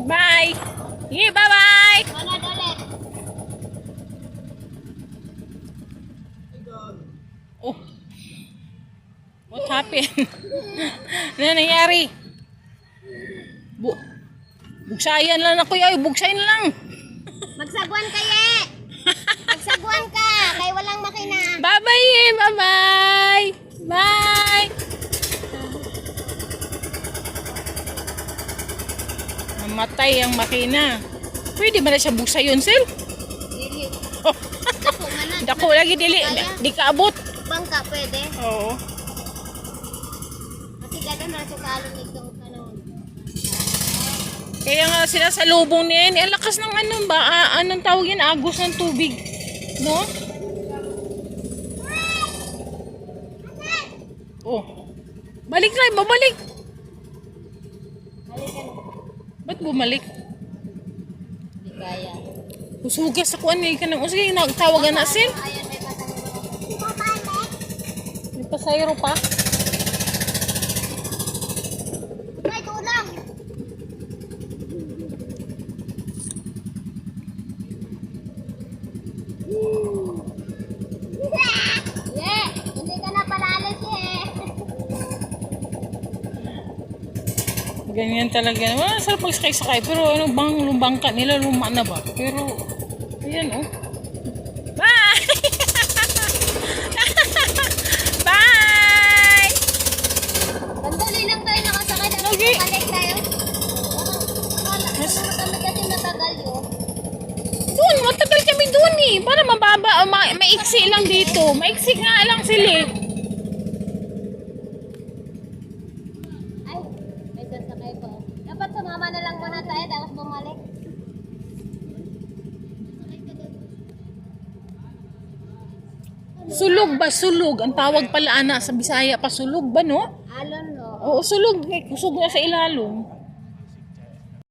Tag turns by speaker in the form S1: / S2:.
S1: Bye. Yeah, bye-bye.
S2: Manad ulit.
S1: Oh. What happened? Ano nangyari? Bugsayan lang ako yaw. Bugsayan lang.
S2: Magsagwan kaye. Magsagwan ka. Kay walang makina.
S1: Bye-bye. Bye-bye. Bye. Namatay ang makina. Pwede ba na siya bugsayon, sir?
S2: Dili. Dako manad.
S1: Dako lagi dili. Di kaabot.
S2: Bangka pwede.
S1: Oo.
S2: Kasi gano'n na ito kalong ito.
S1: Kaya nga sila sa lubong niya, ang lakas ng ano ba, anong tawag yan, agos ng tubig, no? Oh, balik na, babalik.
S2: Halikan.
S1: Ba't bumalik?
S2: Di kaya.
S1: Usugas ako, ano ka nang, sige, nagtawagan na sin.
S2: Ayan, may patang.
S1: May pasayro pa.
S2: Ay, tulang. Yeah, hindi ka na palalis eh.
S1: Ganyan talaga. Wala, sarap magsakay-sakay, pero ano bang lumbangka nila, luma na ba? Pero, ayan oh. Bye! Bye!
S2: Sandali lang tayo nakasakay.
S1: Okay.
S2: Balik tayo. Wala. Kami kasi matagal yun.
S1: Doon, matagal kami doon eh. Para mababa, maiksi lang dito. Maiksi nga lang sila eh.
S2: Ay, may sasakay pa. Dapat sumama na lang muna tayo tapos bumalik.
S1: Sulog ba? Sulog. Ang tawag pala ana sa Bisaya pa sulog ba no?
S2: Alon no.
S1: Oo, sulog. Kusog na sa ilalong.